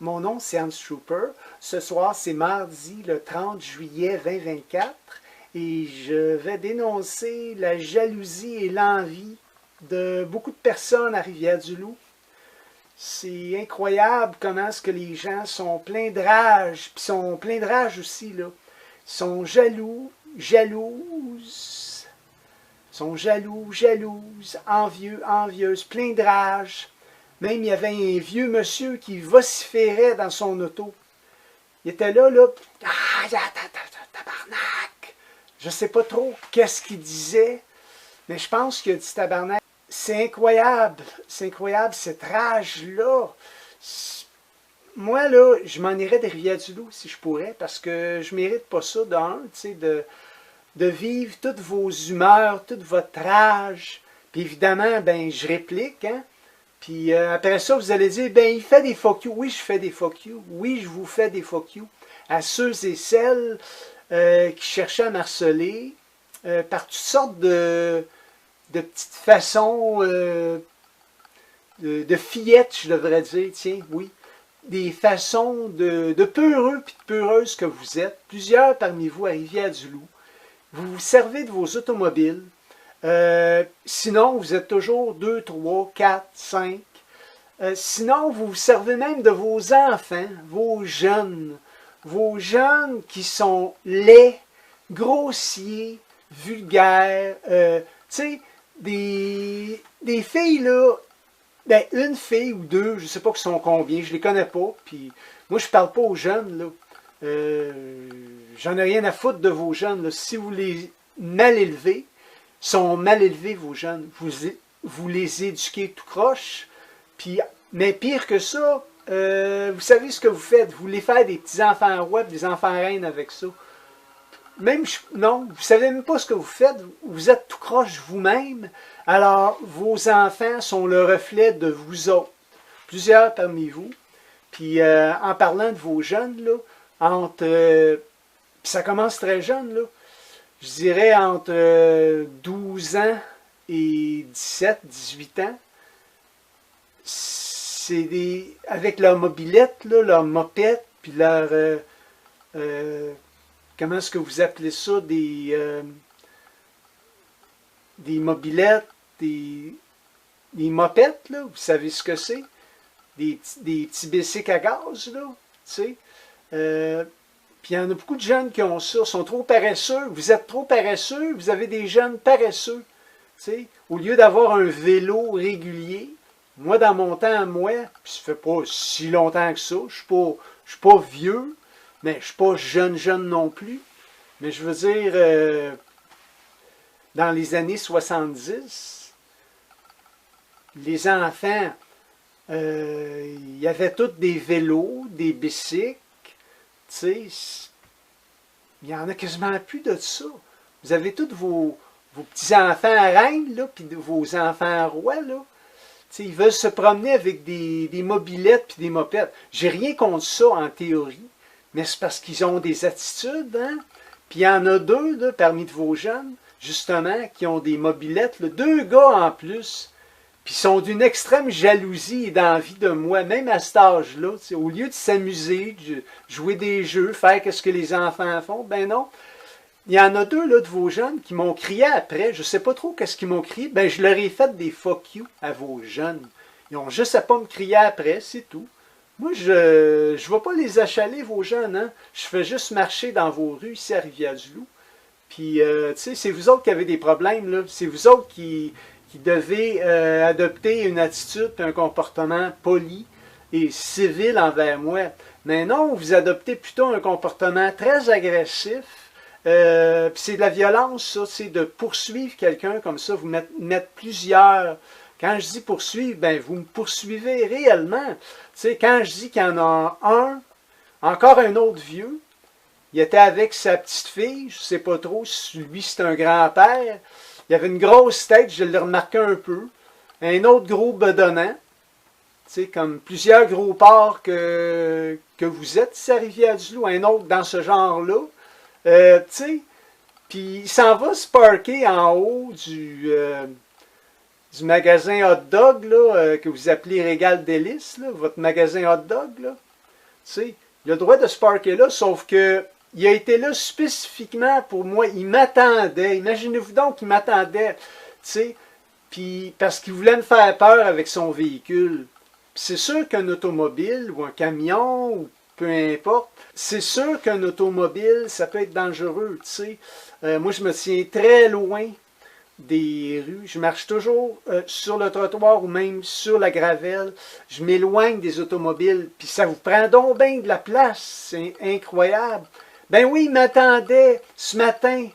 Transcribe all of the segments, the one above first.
Mon nom, c'est Hans Trooper. Ce soir, c'est mardi, le 30 juillet 2024, et je vais dénoncer la jalousie et l'envie de beaucoup de personnes à Rivière-du-Loup. C'est incroyable comment est-ce que les gens sont pleins de rage, puis sont pleins de rage aussi, là. Ils sont jaloux, jalouses, sont jaloux, jalouses, envieux, envieuses, pleins de rage. Même il y avait un vieux monsieur qui vociférait dans son auto. Il était là, ah, tabarnak! Je ne sais pas trop qu'est-ce qu'il disait, mais je pense qu'il a dit tabarnak. C'est incroyable cette rage-là. Moi, là, je m'en irais de Rivière-du-Loup si je pourrais, parce que je mérite pas ça, d'un, tu sais, de vivre toutes vos humeurs, toute votre rage. Puis évidemment, ben, je réplique, hein. Puis après ça, vous allez dire, ben, il fait des fuck you. Oui, je fais des fuck you. Oui, je vous fais des fuck you. À ceux et celles qui cherchaient à m'harceler par toutes sortes de petites façons de fillettes, je devrais dire, tiens, oui. Des façons de peureux et de peureuses que vous êtes. Plusieurs parmi vous à Rivière-du-Loup. Vous vous servez de vos automobiles. Sinon, vous êtes toujours 2, 3, 4, 5. Sinon, vous vous servez même de vos enfants, vos jeunes qui sont laids, grossiers, vulgaires. Tu sais, des filles, là, ben, une fille ou deux, je ne sais pas qui sont combien, je ne les connais pas. Puis moi, je ne parle pas aux jeunes, là. J'en ai rien à foutre de vos jeunes, là. Si vous les mal élevez, sont mal élevés, vos jeunes. Vous les éduquez tout croche. Puis, mais pire que ça, vous savez ce que vous faites. Vous voulez faire des petits-enfants rois, des enfants reines avec ça. Même, non, vous ne savez même pas ce que vous faites. Vous êtes tout croche vous-même. Alors, vos enfants sont le reflet de vous autres. Plusieurs parmi vous. Puis, en parlant de vos jeunes, là, puis ça commence très jeune, là. Je dirais entre 12 ans et 17, 18 ans. C'est avec leur mobilette, là, leur mopette, puis leur... comment est-ce que vous appelez ça? Des mobilettes, des mopettes, là. Vous savez ce que c'est? Des petits bicycles à gaz, là. Tu sais. Puis il y en a beaucoup de jeunes qui ont ça, sont trop paresseux. Vous êtes trop paresseux, vous avez des jeunes paresseux. T'sais. Au lieu d'avoir un vélo régulier, moi dans mon temps, puis ça fait pas si longtemps que ça, je suis pas vieux, mais je suis pas jeune non plus. Mais je veux dire, dans les années 70, les enfants, il y avait tous des vélos, des bicycles. Tu sais, il n'y en a quasiment plus de ça. Vous avez tous vos petits-enfants reines, là, puis vos enfants rois, là. Tu sais, ils veulent se promener avec des mobilettes puis des mopettes. J'ai rien contre ça en théorie, mais c'est parce qu'ils ont des attitudes, hein. Puis il y en a deux, là, parmi de vos jeunes, justement, qui ont des mobilettes, là, 2 gars en plus. Puis ils sont d'une extrême jalousie et d'envie de moi, même à cet âge-là. Au lieu de s'amuser, de jouer des jeux, faire ce que les enfants font, ben non. Il y en a 2 là, de vos jeunes qui m'ont crié après. Je ne sais pas trop qu'est-ce qu'ils m'ont crié. Ben, je leur ai fait des fuck you à vos jeunes. Ils ont juste à pas me crier après, c'est tout. Moi, je ne vais pas les achaler, vos jeunes. Hein? Je fais juste marcher dans vos rues ici à Rivière-du-Loup. Puis, tu sais, c'est vous autres qui avez des problèmes, là. C'est vous autres qui devez adopter une attitude et un comportement poli et civil envers moi. Mais non, vous adoptez plutôt un comportement très agressif. Puis c'est de la violence, ça, c'est de poursuivre quelqu'un comme ça, vous mettre plusieurs. Quand je dis poursuivre, ben vous me poursuivez réellement. Tu sais, quand je dis qu'il y en a un, encore un autre vieux, il était avec sa petite fille, je ne sais pas trop si lui c'est un grand-père. Il avait une grosse tête, je l'ai remarqué un peu. Un autre gros bedonnant. Tu sais, comme plusieurs gros porcs que vous êtes ici à Rivière-du-Loup. Un autre dans ce genre-là. Tu sais, puis il s'en va se parker en haut du magasin hot dog, là, que vous appelez Régal Délices, là, votre magasin hot dog, là. sais. Il a le droit de se parquer là, sauf que il a été là spécifiquement pour moi. Il m'attendait. Imaginez-vous donc qu'il m'attendait, tu sais. Puis parce qu'il voulait me faire peur avec son véhicule. C'est sûr qu'un automobile ou un camion ou peu importe, c'est sûr qu'un automobile, ça peut être dangereux, tu sais. Moi, je me tiens très loin des rues. Je marche toujours sur le trottoir ou même sur la gravelle. Je m'éloigne des automobiles. Puis ça vous prend donc bien de la place. C'est incroyable. Ben oui, il m'attendait ce matin,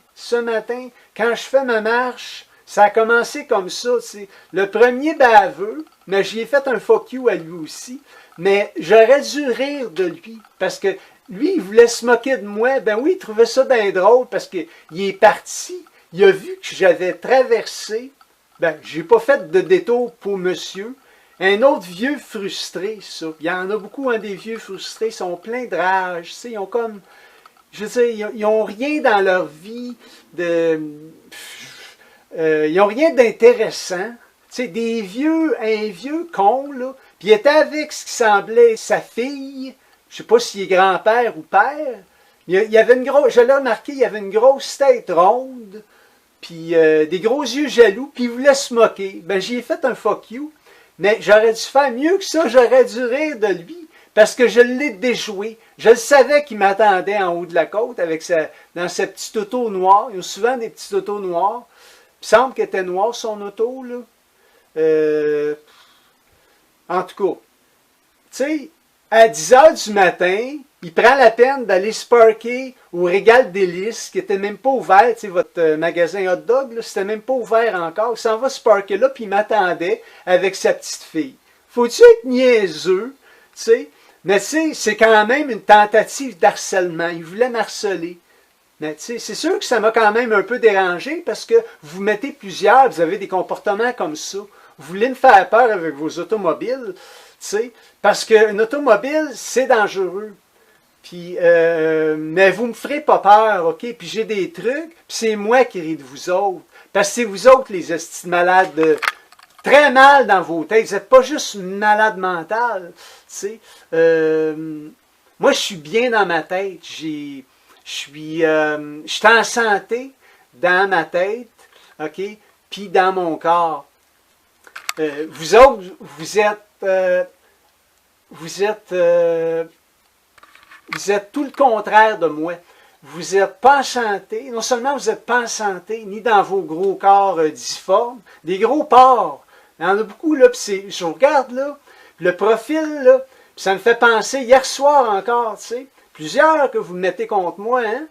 quand je fais ma marche. Ça a commencé comme ça. C'est le premier baveux, mais j'y ai fait un fuck you à lui aussi. Mais j'aurais dû rire de lui, parce que lui, il voulait se moquer de moi. Ben oui, il trouvait ça bien drôle, parce qu'il est parti. Il a vu que j'avais traversé. Ben, j'ai pas fait de détour pour monsieur. Un autre vieux frustré, ça. Il y en a beaucoup, des vieux frustrés. Ils sont pleins de rage. Tu sais, ils ont comme... Je veux dire, ils n'ont rien dans leur vie de... ils n'ont rien d'intéressant. Tu sais, un vieux con, là. Puis il était avec ce qui semblait sa fille. Je sais pas s'il est grand-père ou père. Il y avait une grosse... Je l'ai remarqué, il y avait une grosse tête ronde. Puis des gros yeux jaloux, puis il voulait se moquer. Ben, j'y ai fait un fuck you, mais j'aurais dû faire mieux que ça, j'aurais dû rire de lui, parce que je l'ai déjoué. Je le savais qu'il m'attendait en haut de la côte, dans sa petite auto noire. Ils ont souvent des petites autos noires. Il semble qu'elle était noire, son auto, là. En tout cas, tu sais, à 10 h du matin, il prend la peine d'aller se parker au Régal Délices, qui n'était même pas ouvert, tu sais, votre magasin hot dog, c'était même pas ouvert encore. Il s'en va se parker là, puis il m'attendait avec sa petite fille. Faut-tu être niaiseux, tu sais? Mais tu sais, c'est quand même une tentative d'harcèlement. Il voulait m'harceler. Mais tu sais, c'est sûr que ça m'a quand même un peu dérangé, parce que vous mettez plusieurs, vous avez des comportements comme ça. Vous voulez me faire peur avec vos automobiles, tu sais, parce qu'un automobile, c'est dangereux. Puis, mais vous me ferez pas peur, OK? Puis j'ai des trucs, puis c'est moi qui ris de vous autres. Parce que c'est vous autres, les estis malades, très mal dans vos têtes. Vous n'êtes pas juste malade mentale, tu sais. Moi, je suis bien dans ma tête. Je suis en santé dans ma tête, OK? Puis dans mon corps. Vous autres, vous êtes tout le contraire de moi. Vous n'êtes pas en santé. Non seulement vous n'êtes pas en santé, ni dans vos gros corps difformes, des gros porcs. Il y en a beaucoup, là, puis je regarde, là, le profil, là, puis ça me fait penser, hier soir encore, tu sais, plusieurs que vous mettez contre moi, hein,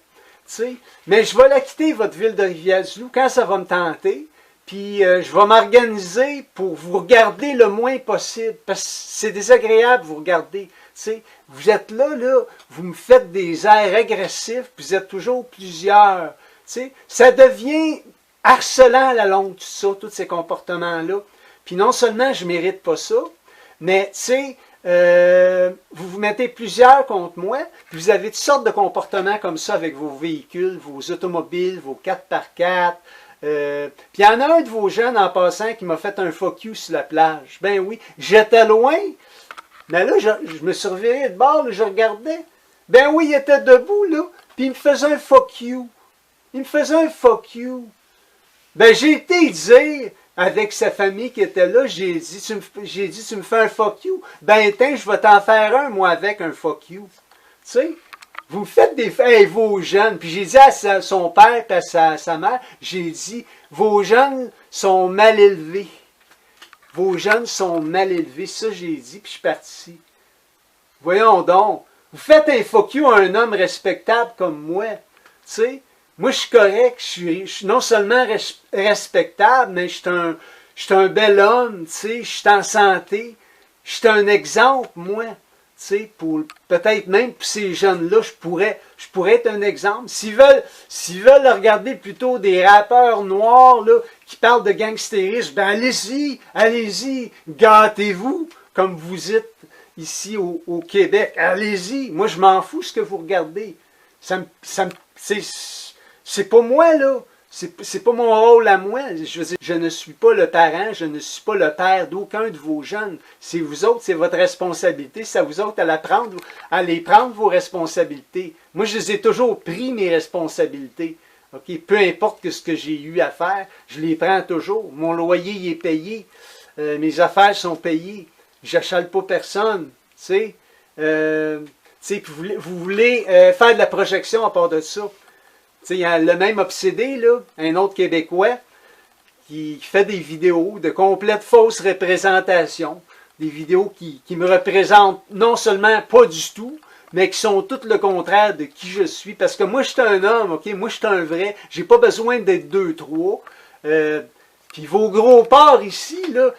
tu sais, mais je vais la quitter, votre ville de Rivière-du-Loup, quand ça va me tenter. Puis je vais m'organiser pour vous regarder le moins possible, parce que c'est désagréable de vous regarder. T'sais, vous êtes là, vous me faites des airs agressifs, puis vous êtes toujours plusieurs. T'sais, ça devient harcelant à la longue, tout ça, tous ces comportements-là. Puis non seulement je ne mérite pas ça, mais vous vous mettez plusieurs contre moi, puis vous avez toutes sortes de comportements comme ça avec vos véhicules, vos automobiles, vos 4x4. Puis il y en a un de vos jeunes en passant qui m'a fait un fuck you sur la plage. Ben oui, j'étais loin, mais là, je me suis reviré de bord, là, je regardais. Ben oui, il était debout, là, puis il me faisait un fuck you. Il me faisait un fuck you. Ben j'ai été dire, avec sa famille qui était là, j'ai dit, tu me fais un fuck you? Ben tiens, je vais t'en faire un, moi, avec un fuck you. Tu sais? Vous faites des faits, vos jeunes, puis j'ai dit à son père et à sa mère, j'ai dit, vos jeunes sont mal élevés. Vos jeunes sont mal élevés. Ça, j'ai dit, puis je suis parti. Voyons donc, vous faites un fuck you à un homme respectable comme moi. Tu sais, moi, je suis correct, je suis non seulement respectable, mais je suis un bel homme, tu sais, je suis en santé. Je suis un exemple, moi. Tu sais, pour peut-être même pour ces jeunes-là, je pourrais être un exemple. S'ils veulent regarder plutôt des rappeurs noirs là, qui parlent de gangstérisme, ben allez-y, gâtez-vous comme vous êtes ici au Québec. Allez-y, moi je m'en fous ce que vous regardez. C'est pas moi là, c'est pas mon rôle à moi. Je veux dire, je ne suis pas le parent, je ne suis pas le père d'aucun de vos jeunes. C'est vous autres, c'est votre responsabilité. C'est à vous autres à les prendre vos responsabilités. Moi, je les ai toujours pris, mes responsabilités. Okay? Peu importe ce que j'ai eu à faire, je les prends toujours. Mon loyer il est payé. Mes affaires sont payées. J'achale pas personne. Tu sais, vous voulez faire de la projection à part de ça. Il y a le même obsédé, là, un autre Québécois, qui fait des vidéos de complète fausse représentation. Des vidéos qui me représentent non seulement pas du tout, mais qui sont tout le contraire de qui je suis. Parce que moi, je suis un homme, ok? Moi, je suis un vrai. J'ai pas besoin d'être deux, trois. Puis vos gros porcs ici, là,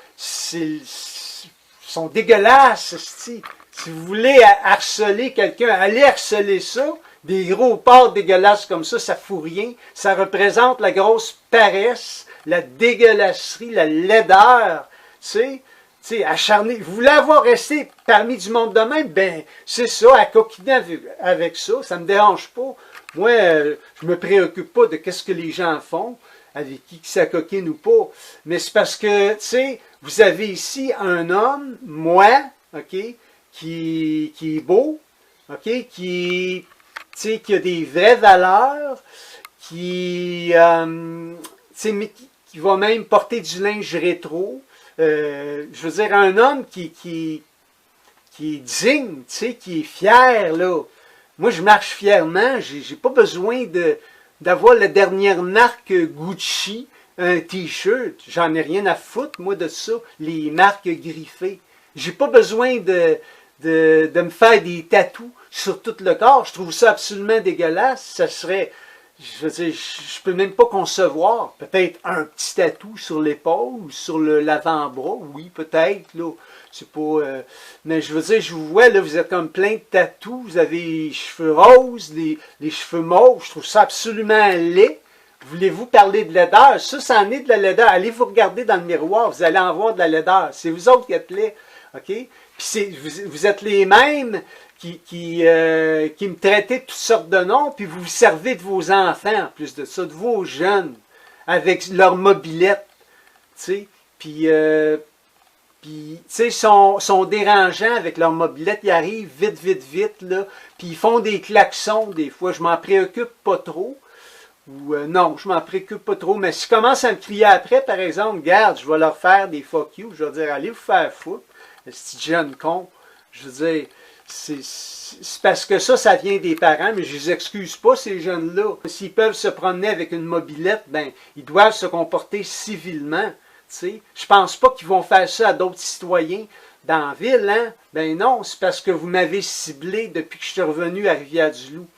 sont dégueulasses. Si vous voulez harceler quelqu'un, allez harceler ça. Des gros porcs dégueulasses comme ça fout rien. Ça représente la grosse paresse, la dégueulasserie, la laideur. Tu sais, acharné. Vous voulez avoir resté parmi du monde de même? Ben, c'est ça, à coquiner avec ça. Ça ne me dérange pas. Moi, je me préoccupe pas de qu'est-ce que les gens font, avec qui ça coquine ou pas. Mais c'est parce que, tu sais, vous avez ici un homme, moi, ok, qui est beau, ok, qui a des vraies valeurs, qui va même porter du linge rétro. Je veux dire, un homme qui est digne, qui est fier, là. Moi, je marche fièrement, j'ai pas besoin d'avoir la dernière marque Gucci, un t-shirt. J'en ai rien à foutre, moi, de ça, les marques griffées. J'ai pas besoin de me faire des tatous sur tout le corps. Je trouve ça absolument dégueulasse. Ça serait, je veux dire, je peux même pas concevoir. Peut-être un petit tatou sur l'épaule, sur l'avant-bras, oui, peut-être, là. C'est pas, mais je veux dire, je vous vois, là, vous êtes comme plein de tatous. Vous avez les cheveux roses, les cheveux mauves. Je trouve ça absolument laid. Voulez-vous parler de laideur? Ça en est de la laideur. Allez vous regarder dans le miroir, vous allez en voir de la laideur. C'est vous autres qui êtes laids, ok? Puis vous êtes les mêmes qui me traitez de toutes sortes de noms, puis vous vous servez de vos enfants, en plus de ça, de vos jeunes, avec leur mobilette, tu sais. Puis, tu sais, sont dérangeants avec leur mobilette. Ils arrivent vite, vite, vite, là. Puis ils font des klaxons, des fois. Je m'en préoccupe pas trop. Ou non, je m'en préoccupe pas trop. Mais si je commence à me crier après, par exemple, regarde, je vais leur faire des fuck you. Je vais dire, allez vous faire foutre. Ce petit jeune con. Je veux dire, c'est parce que ça vient des parents, mais je les excuse pas, ces jeunes-là. S'ils peuvent se promener avec une mobilette, ben, ils doivent se comporter civilement. T'sais. Je pense pas qu'ils vont faire ça à d'autres citoyens dans la ville, hein? Ben non, c'est parce que vous m'avez ciblé depuis que je suis revenu à Rivière-du-Loup.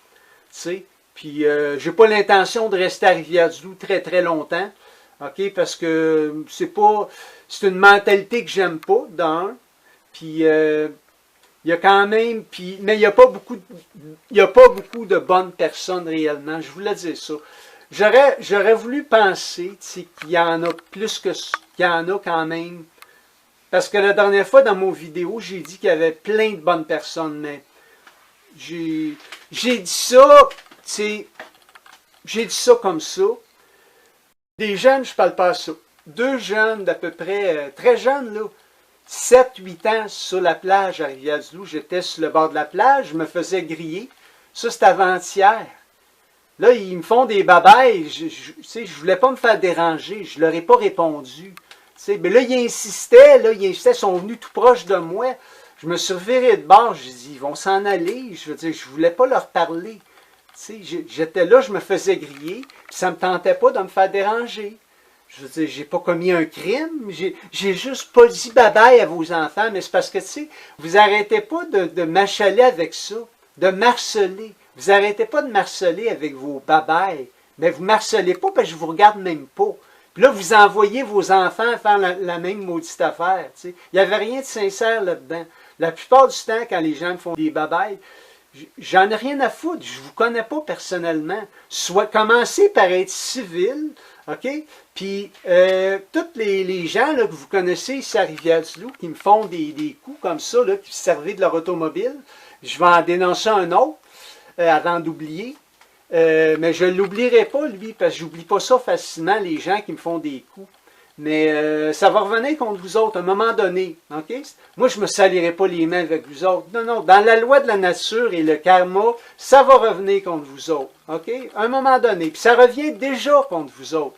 Puis j'ai pas l'intention de rester à Rivière-du-Loup très très longtemps. OK? Parce que c'est une mentalité que j'aime pas, d'un. Puis il y a quand même. Mais il n'y a pas beaucoup de bonnes personnes réellement. Je voulais dire ça. J'aurais voulu penser qu'il y en a plus qu'il y en a quand même. Parce que la dernière fois dans mon vidéo, j'ai dit qu'il y avait plein de bonnes personnes, mais j'ai dit ça, j'ai dit ça comme ça. Des jeunes, je parle pas à ça. Deux jeunes d'à peu près, très jeunes, là, 7-8 ans sur la plage à Rivière-du-Loup. J'étais sur le bord de la plage, je me faisais griller. Ça, c'était avant-hier. Là, ils me font des babayes. Je voulais pas me faire déranger. Je leur ai pas répondu. Mais là, ils insistaient, ils sont venus tout proche de moi. Je me suis reviré de bord. J'ai dit, ils vont s'en aller. Je veux dire, je voulais pas leur parler. J'étais là, je me faisais griller. Puis ça me tentait pas de me faire déranger. Je veux dire, j'ai pas commis un crime. J'ai juste pas dit bye-bye à vos enfants. Mais c'est parce que, vous arrêtez pas de m'achaler avec ça. De m'harceler. Vous arrêtez pas de m'harceler avec vos babayes. Mais vous ne m'harcelez pas parce que je vous regarde même pas. Puis là, vous envoyez vos enfants faire la même maudite affaire. Il n'y avait rien de sincère là-dedans. La plupart du temps, quand les gens me font des babayes, j'en ai rien à foutre. Je ne vous connais pas personnellement. Commencez par être civil, OK? Puis, tous les gens là, que vous connaissez ici à Rivière-du-Loup, qui me font des coups comme ça, là, qui se servaient de leur automobile, je vais en dénoncer un autre. Avant d'oublier. Mais je ne l'oublierai pas, lui, parce que j'oublie pas ça facilement, les gens qui me font des coups. Mais ça va revenir contre vous autres à un moment donné. OK? Moi, je ne me salirai pas les mains avec vous autres. Non, non. Dans la loi de la nature et le karma, ça va revenir contre vous autres. OK? À un moment donné. Puis ça revient déjà contre vous autres.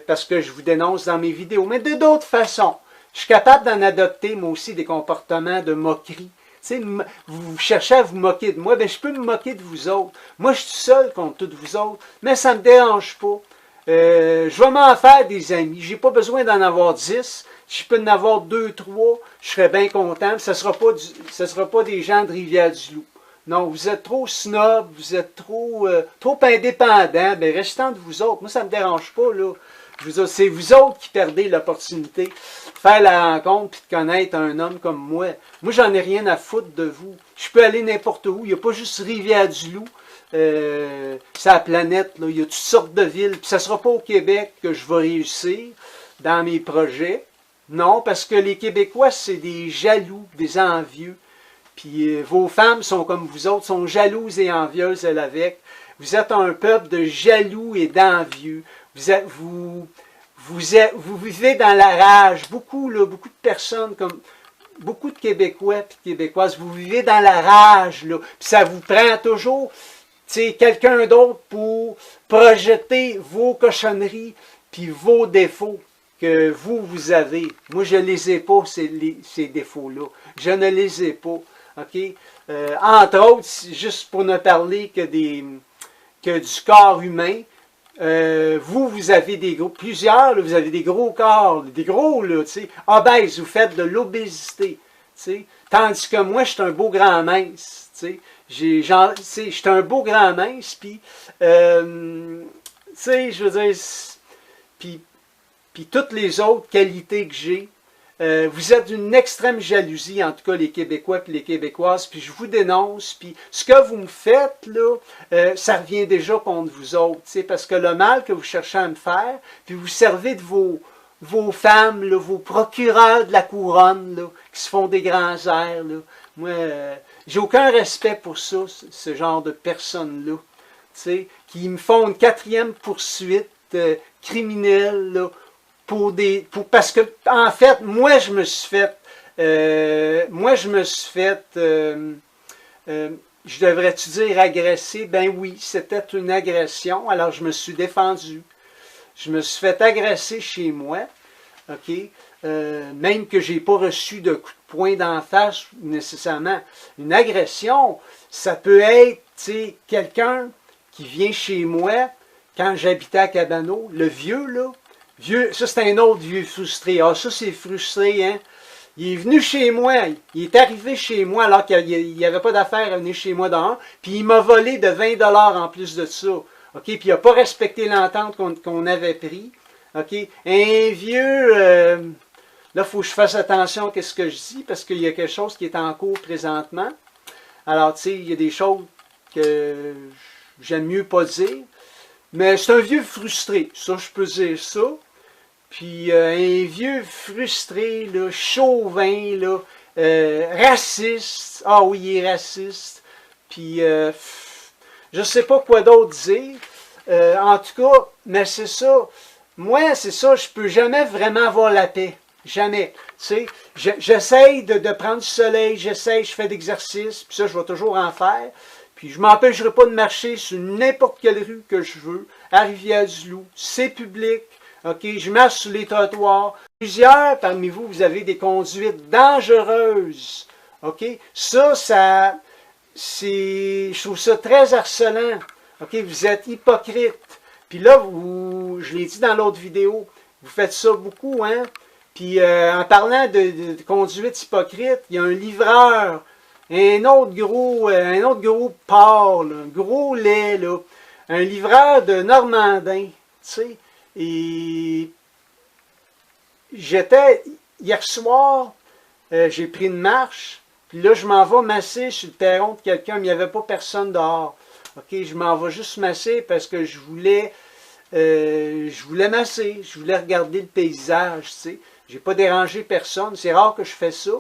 Parce que je vous dénonce dans mes vidéos. Mais de d'autres façons. Je suis capable d'en adopter, moi aussi, des comportements de moquerie. Tu sais, vous cherchez à vous moquer de moi, bien, je peux me moquer de vous autres. Moi, je suis seul contre toutes vous autres, mais ça ne me dérange pas. Je vais m'en faire des amis. J'ai pas besoin d'en avoir 10. Je peux en avoir 2, 3. Je serais bien content. Ce ne sera pas des gens de Rivière-du-Loup. Non, vous êtes trop snob, vous êtes trop indépendant. Ben, restez entre vous autres. Moi, ça ne me dérange pas, là. Je veux dire, c'est vous autres qui perdez l'opportunité de faire la rencontre et de connaître un homme comme moi. Moi, j'en ai rien à foutre de vous. Je peux aller n'importe où. Il n'y a pas juste Rivière-du-Loup. C'est la planète, là. Il y a toutes sortes de villes. Puis ça ne sera pas au Québec que je vais réussir dans mes projets. Non, parce que les Québécois, c'est des jaloux, des envieux. Puis vos femmes sont comme vous autres, sont jalouses et envieuses, elles avec. Vous êtes un peuple de jaloux et d'envieux. Vous vivez dans la rage. Beaucoup de personnes, comme beaucoup de Québécois et de Québécoises, vous vivez dans la rage. Là. Puis ça vous prend toujours quelqu'un d'autre pour projeter vos cochonneries puis vos défauts que vous avez. Moi, je ne les ai pas, ces défauts-là. Je ne les ai pas. OK? Entre autres, juste pour ne parler que du corps humain, vous avez plusieurs, là, vous avez des gros corps, des gros, là, tu sais, obèses, vous faites de l'obésité, tu sais, tandis que moi, je suis un beau grand mince, tu sais, je suis un beau grand mince, puis, tu sais, je veux dire, puis toutes les autres qualités que j'ai, vous êtes d'une extrême jalousie, en tout cas les Québécois et les Québécoises, puis je vous dénonce, puis ce que vous me faites, là, ça revient déjà contre vous autres, parce que le mal que vous cherchez à me faire, puis vous servez de vos femmes, là, vos procureurs de la couronne, là, qui se font des grands airs, là. Moi, j'ai aucun respect pour ça, ce genre de personnes-là, qui me font une 4e poursuite criminelle, là, parce que, en fait, moi, je me suis fait, je devrais-tu dire agresser? Ben oui, c'était une agression, alors je me suis défendu. Je me suis fait agresser chez moi, OK? Même que je n'ai pas reçu de coup de poing d'en face, nécessairement. Une agression, ça peut être, tu sais, quelqu'un qui vient chez moi, quand j'habitais à Cabano, le vieux, là, ça, c'est un autre vieux frustré. Ah, ça, c'est frustré, hein? Il est venu chez moi. Il est arrivé chez moi alors qu'il n'y avait pas d'affaire à venir chez moi dehors. Puis il m'a volé de 20 $ en plus de ça. OK? Puis il n'a pas respecté l'entente qu'on avait pris. OK? Un vieux... là, il faut que je fasse attention à ce que je dis parce qu'il y a quelque chose qui est en cours présentement. Alors, tu sais, il y a des choses que j'aime mieux pas dire. Mais c'est un vieux frustré. Ça, je peux dire ça. Puis un vieux frustré, là, chauvin, là, raciste. Ah oui, il est raciste. Puis je sais pas quoi d'autre dire. En tout cas, mais c'est ça. Moi, c'est ça, je peux jamais vraiment avoir la paix. Jamais. Tu sais, j'essaye de prendre du soleil, je fais d'exercice, puis ça, je vais toujours en faire. Puis je ne m'empêcherai pas de marcher sur n'importe quelle rue que je veux, à Rivière-du-Loup, c'est public. OK, je marche sur les trottoirs. Plusieurs parmi vous, vous avez des conduites dangereuses. OK, je trouve ça très harcelant. OK, vous êtes hypocrite. Puis là, je l'ai dit dans l'autre vidéo, vous faites ça beaucoup, hein. Puis en parlant de conduite hypocrite, il y a un livreur, un autre gros porc, là, un gros lait, là, un livreur de Normandin, tu sais. Et hier soir, j'ai pris une marche, puis là, je m'en vais masser sur le perron de quelqu'un, mais il n'y avait pas personne dehors. OK, je m'en vais juste masser parce que je voulais masser, je voulais regarder le paysage, tu sais. J'ai pas dérangé personne, c'est rare que je fais ça.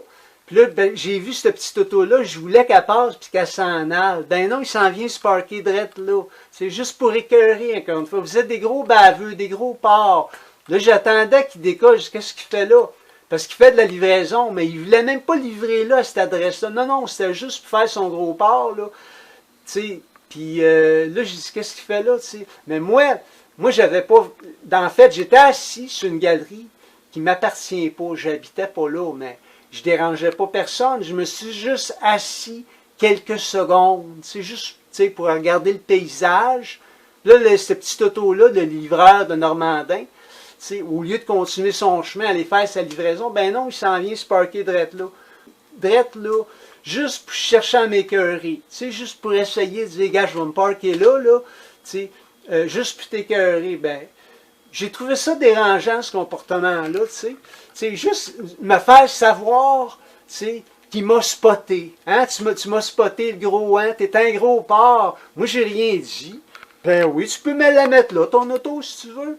Puis là, ben, j'ai vu cette petite auto-là, je voulais qu'elle passe puis qu'elle s'en aille. Ben non, il s'en vient se parker drette là. C'est juste pour écœurer, encore une fois. Vous êtes des gros baveux, des gros porcs. Là, j'attendais qu'il décolle. Qu'est-ce qu'il fait là? Parce qu'il fait de la livraison, mais il voulait même pas livrer là, à cette adresse-là. Non, non, c'était juste pour faire son gros porc, là. Tu sais, puis là, j'ai dit, qu'est-ce qu'il fait là, tu sais? Mais moi, j'avais pas... En fait, j'étais assis sur une galerie qui m'appartient pas. J'habitais pas là, mais je dérangeais pas personne. Je me suis juste assis quelques secondes. C'est juste, tu sais, pour regarder le paysage. Là, cette petite auto-là, le livreur de Normandin, au lieu de continuer son chemin, aller faire sa livraison, ben non, il s'en vient se parker drette là. Drette là, juste pour chercher à m'écœurer. Juste pour essayer de dire, gars, je vais me parker là, juste pour t'écœurer. Ben, j'ai trouvé ça dérangeant, ce comportement-là, tu sais. Juste me faire savoir, qu'il m'a spoté. Hein? Tu m'as spoté, le gros, hein? T'es un gros porc. Moi, j'ai rien dit. Ben oui, tu peux me la mettre là, ton auto, si tu veux.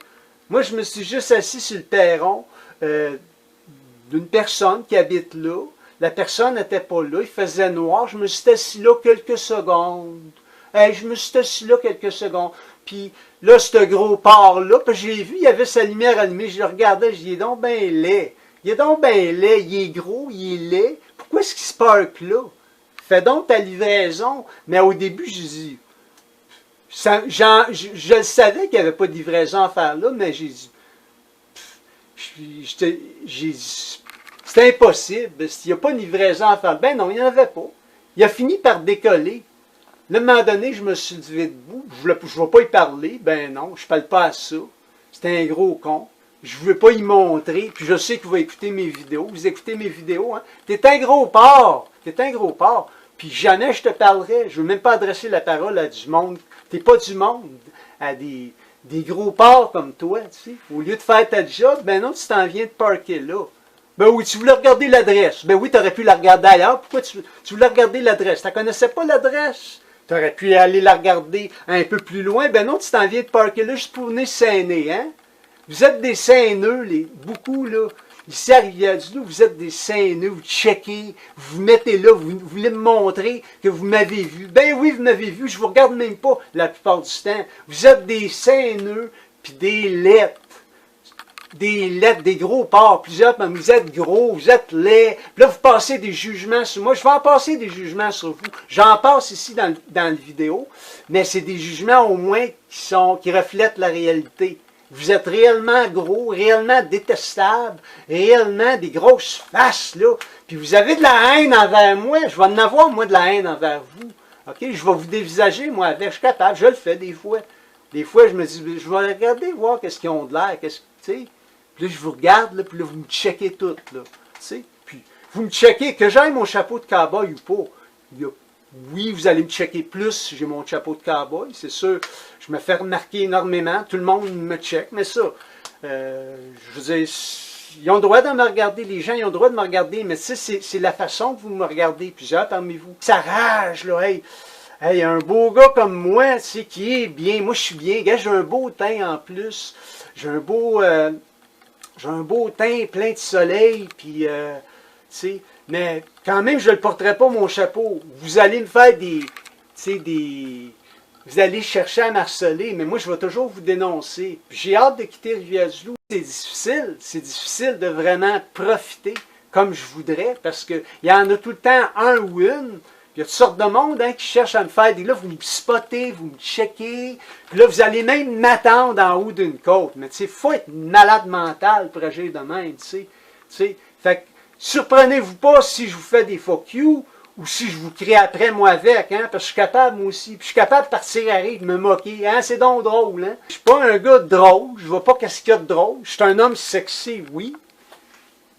Moi, je me suis juste assis sur le perron d'une personne qui habite là. La personne n'était pas là, il faisait noir. Je me suis assis là quelques secondes. Je me suis assis là quelques secondes. Puis là, ce gros porc-là, puis j'ai vu, il y avait sa lumière allumée. Je le regardais, je dis, il est donc bien laid. Il est donc bien laid, il est gros, il est laid. Pourquoi est-ce qu'il se parque là? Fais donc ta livraison. Mais au début, je dis... Je le savais qu'il n'y avait pas de livraison à faire là, mais j'ai dit, c'est impossible, il n'y a pas de livraison à faire. Ben non, il n'y en avait pas. Il a fini par décoller. Là, à un moment donné, je me suis levé debout, je ne vais pas y parler, ben non, je ne parle pas à ça. C'est un gros con. Je ne veux pas y montrer, puis je sais qu'il va écouter mes vidéos. Vous écoutez mes vidéos, hein? T'es un gros porc, t'es un gros porc. Puis jamais je te parlerai, je ne veux même pas adresser la parole à du monde. T'es pas du monde, à des gros porcs comme toi, tu sais. Au lieu de faire ta job, ben non, tu t'en viens de parker là. Ben oui, tu voulais regarder l'adresse. Ben oui, tu aurais pu la regarder ailleurs. Pourquoi tu voulais regarder l'adresse? Tu ne connaissais pas l'adresse. Tu aurais pu aller la regarder un peu plus loin. Ben non, tu t'en viens de parker là juste pour venir saigner, hein? Vous êtes des saineux, beaucoup, là. Ici, à Rivière-du-Loup, vous êtes des saineux, vous checkez, vous vous mettez là, vous voulez me montrer que vous m'avez vu. Ben oui, vous m'avez vu, je vous regarde même pas la plupart du temps. Vous êtes des saineux, puis des lettres. Des lettres, des gros porcs, plusieurs, mais vous êtes gros, vous êtes laids. Puis là, vous passez des jugements sur moi. Je vais en passer des jugements sur vous. J'en passe ici dans la vidéo, mais c'est des jugements au moins qui reflètent la réalité. Vous êtes réellement gros, réellement détestables, réellement des grosses faces, là. Puis vous avez de la haine envers moi. Je vais en avoir, moi, de la haine envers vous. OK? Je vais vous dévisager, moi, avec. Je suis capable. Je le fais des fois. Des fois, je me dis, je vais regarder, voir qu'est-ce qu'ils ont de l'air. Tu sais? Puis là, je vous regarde, là, puis là, vous me checkez tout, là. Tu sais? Puis vous me checkez, que j'aille mon chapeau de cow-boy ou pas. Oui, vous allez me checker plus si j'ai mon chapeau de cow-boy, c'est sûr. Je me fais remarquer énormément. Tout le monde me check, mais ça, je veux dire, ils ont le droit de me regarder. Les gens, ils ont le droit de me regarder, mais c'est la façon que vous me regardez, plusieurs parmi vous. Ça rage, là, hey, un beau gars comme moi, tu sais, qui est bien. Moi, je suis bien. Gars, j'ai un beau teint en plus. J'ai un beau teint plein de soleil, puis, tu sais, mais quand même, je ne le porterai pas, mon chapeau. Vous allez me faire vous allez chercher à m'harceler, mais moi, je vais toujours vous dénoncer. J'ai hâte de quitter Rivière-du-Loup. C'est difficile de vraiment profiter comme je voudrais, parce qu'il y en a tout le temps un ou une. Il y a toutes sortes de monde qui cherchent à me faire des... Là, vous me spottez, vous me checkez. Puis là, vous allez même m'attendre en haut d'une côte. Mais tu sais, il faut être malade mental pour agir de même, tu sais. Fait que, surprenez-vous pas si je vous fais des fuck you ou si je vous crie après moi avec, hein, parce que je suis capable moi aussi. Puis je suis capable de partir à rire, de me moquer. Hein, c'est donc drôle, hein. Je suis pas un gars drôle, je vois pas qu'est-ce qu'il y a de drôle. Je suis un homme sexy, oui.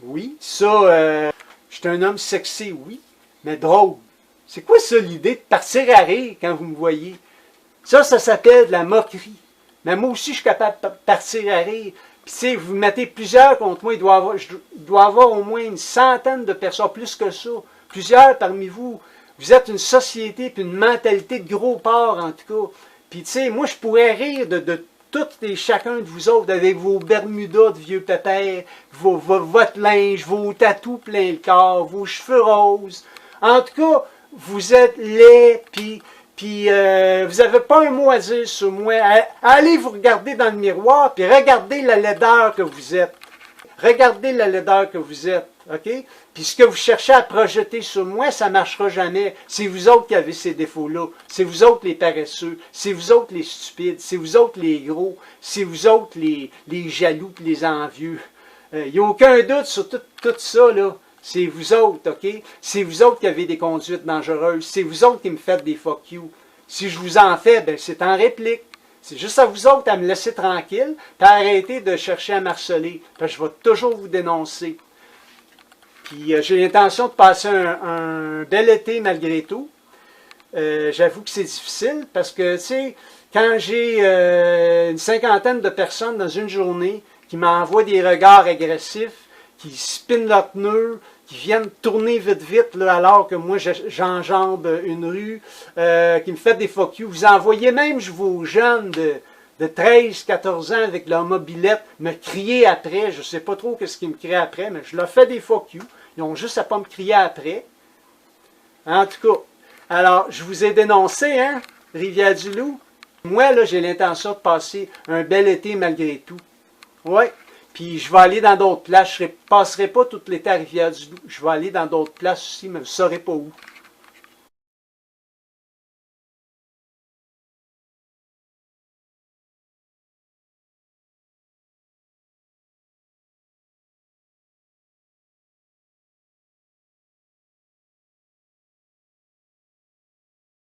Oui, ça, je suis un homme sexy, oui, mais drôle. C'est quoi ça l'idée de partir à rire quand vous me voyez? Ça s'appelle de la moquerie. Mais moi aussi, je suis capable de partir à rire. Puis, tu sais, vous mettez plusieurs contre moi, je dois avoir au moins une centaine de personnes, plus que ça. Plusieurs parmi vous. Vous êtes une société puis une mentalité de gros porcs, en tout cas. Puis, tu sais, moi, je pourrais rire de toutes et chacun de vous autres, avec vos Bermudas de vieux pépères, votre linge, vos tatous plein le corps, vos cheveux roses. En tout cas, vous êtes laids, puis vous n'avez pas un mot à dire sur moi. Allez vous regarder dans le miroir, puis regardez la laideur que vous êtes. Regardez la laideur que vous êtes, OK? Puis ce que vous cherchez à projeter sur moi, ça ne marchera jamais. C'est vous autres qui avez ces défauts-là. C'est vous autres les paresseux. C'est vous autres les stupides. C'est vous autres les gros. C'est vous autres les jaloux et les envieux. Il n'y a aucun doute sur tout ça, là. C'est vous autres, OK? C'est vous autres qui avez des conduites dangereuses. C'est vous autres qui me faites des fuck you. Si je vous en fais, ben c'est en réplique. C'est juste à vous autres à me laisser tranquille, puis arrêter de chercher à m'harceler. Parce que je vais toujours vous dénoncer. Puis j'ai l'intention de passer un bel été malgré tout. J'avoue que c'est difficile parce que, tu sais, quand j'ai une cinquantaine de personnes dans une journée qui m'envoient des regards agressifs, qui spinent leurs pneus, qui viennent tourner vite là, alors que moi j'enjambe une rue, qui me fait des fuck you. Vous envoyez même vos jeunes de 13, 14 ans avec leur mobilette me crier après. Je ne sais pas trop qu'est-ce qu'ils me crient après, mais je leur fais des fuck you. Ils ont juste à pas me crier après. En tout cas, alors je vous ai dénoncé, hein, Rivière-du-Loup. Moi, là, j'ai l'intention de passer un bel été malgré tout. Ouais. Puis je vais aller dans d'autres places. Je ne passerai pas tout l'été à Rivière-du-Loup. Je vais aller dans d'autres places aussi, mais je ne saurai pas où.